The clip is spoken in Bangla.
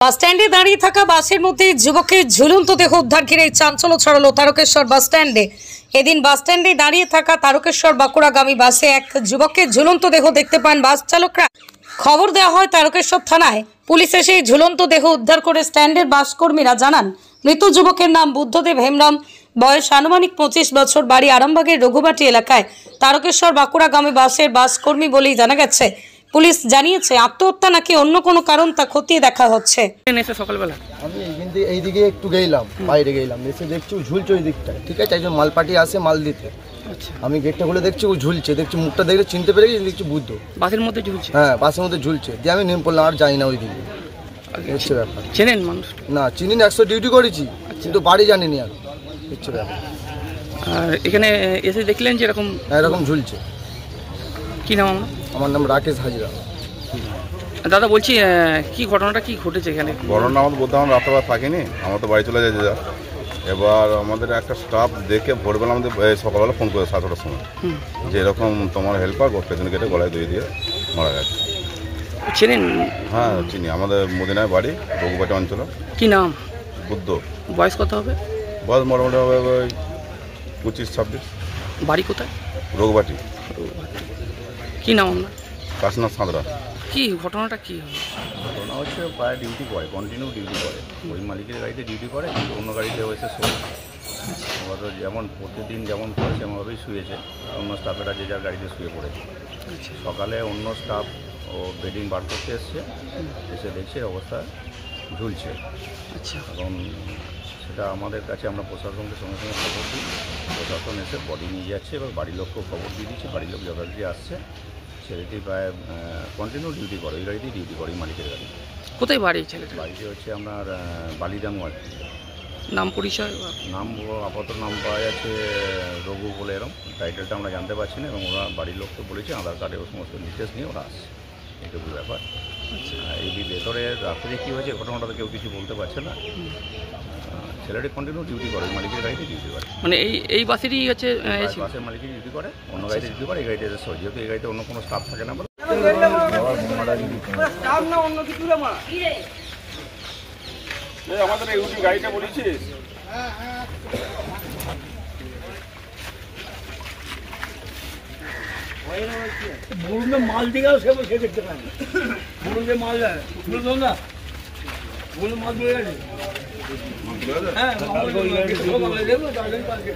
বাস স্ট্যান্ডে দাঁড়িয়ে থাকা বাসের মধ্যে যুবকের ঝুলন্ত দেহ উদ্ধার ঘিরে চাঞ্চল্য ছড়ালো তারকেশ্বর বাস স্ট্যান্ডে। এদিন বাস স্ট্যান্ডে দাঁড়িয়ে থাকা তারকেশ্বর বাঁকুড়াগামী বাসে এক যুবকের ঝুলন্ত দেহ দেখতে পান বাস চালকরা। খবর দেওয়া হয় তারকেশ্বর থানায়। পুলিশ এসে ঝুলন্ত দেহ উদ্ধার করে স্ট্যান্ডের বাসকর্মীরা জানান মৃত যুবকের নাম বুদ্ধদেব হেমব্রম, বয়স আনুমানিক 25 বছর, বাড়ি আরামবাগের রঘুবাটি এলাকায়। তারকেশ্বর বাঁকুড়াগামী বাসের বাসকর্মী বলেই জানা গেছে। পুলিশ জানিয়েছে আত্মহত্যা নাকি অন্য কোনো কারণ তা খতিয়ে দেখা হচ্ছে। সকালবেলা আমি এইদিকে একটু গেলাম, বাইরে গেলাম, এসে দেখছি ও ঝুলছে ওই দিকটায়। ঠিক আছে, একজন মাল পার্টি আসে মাল দিতে। আমি গেটটা খুলে দেখছি ও ঝুলছে, দেখছি মুখটা দেখলে চিনতে পেরে গেছি, দেখছি বুদ্ধ বাসের মধ্যে ঝুলছে। হ্যাঁ, বাসের মধ্যে ঝুলছে। দিয়ে আমি নেমে পড়লাম, আর যাই না ওই দিকে। হচ্ছে ব্যাপার। চেনেন মানুষ? না চিনি না, 100 ডিউটি করেছি কিন্তু বাড়ি জানিনি আর। হচ্ছে ব্যাপার। আর এখানে এসে দেখলেন যে এরকম এরকম ঝুলছে। কি নাম আপনার? আমার নাম রাকেশ হাজরা। দাদা বলছি কি ঘটনাটা কি ঘটেছে এখানে? ঘটনা আমাদের বলতে আমরা রাত্রেবেলা থাকিনি, আমরা তো বাড়ি চলে যাই যা। এবার আমাদের একটা স্টাফ দেখে ভোরবেলা আমাদের সকালবেলা ফোন করে 7টার সময় যে এরকম তোমার হেল্পার পেছনে কেটে গলায় দিয়ে মারা গেছে। চেনেন? হ্যাঁ চিনি, আমাদের মদিনায় বাড়ি, রঘুবাটি অঞ্চল। কি নাম? বুদ্ধ। বয়স কত হবে? বয়স মোটামুটি হবে ওই 25-26। বাড়ি কোথায়? রঘুবাটি। কি নাম আপনার? কাশনাথ সাঁতরা। কি ঘটনাটা কি? ঘটনা হচ্ছে প্রায় ডিউটি করে, কন্টিনিউ ডিউটি করে। ওই মালিকের গাড়িতে ডিউটি করে, কিন্তু অন্য গাড়িতে এসে শোয়। এবার যেমন প্রতিদিন যেমন করে সেমনভাবেই শুয়েছে। অন্য স্টাফেরা যে যার গাড়িতে শুয়ে পড়েছে। সকালে অন্য স্টাফ ও বেডিং বার করতে এসছে, এসে দেখছে অবস্থা ঝুলছে। আচ্ছা, এখন সেটা আমাদের কাছে আমরা প্রশাসনকে সঙ্গে সঙ্গে খবর দিই। প্রশাসন এসে বডি নিয়ে যাচ্ছে, এবার বাড়ির লোককেও খবর দিয়ে দিচ্ছে। বাড়ির লোক যথারীতি আসছে। ছেলেটি প্রায় কন্টিনিউ ডিউটি করে, ওই গাড়িতেই ডিউটি করে, ওই মালিকের গাড়ি। কোথায় বাড়ি ছেলেটা? বাড়িতে হচ্ছে আপনার বালিদাঙ্গা। নাম পরিচয়? নাম আপাতত নাম পাওয়া যাচ্ছে রঘু বলে, এরকম টাইটেলটা আমরা জানতে পারছি না। এবং ওরা বাড়ির লোককে বলেছে আধার কার্ডে ও সমস্ত ডিটেলস নিয়ে ওরা আসছে, এইটুকু ব্যাপার। এই ভেতরে রাত্রে কী হয়েছে ঘটনাটা তো কেউ কিছু বলতে পারছে না। ছেলেটি কন্টিনিউ ডিউটি করে, মালিকের গাড়িতে ডিউটি করে। মানে এই বাসেরই হচ্ছে বাসের মালিকের ডিউটি করে, অন্য গাড়িতে ডিউটি করে, এই গাড়িতে এসে শোয়। যেহেতু এই গাড়িতে অন্য কোনো স্টাফ থাকে না বলে আমাদের এই গাড়িটা বলেছিস? মাল দিয়ে গেল, সে দেখতে পায় না। যে মাল যায় না, মাল দিয়ে গেছে। হ্যাঁ, ঠিক আছে।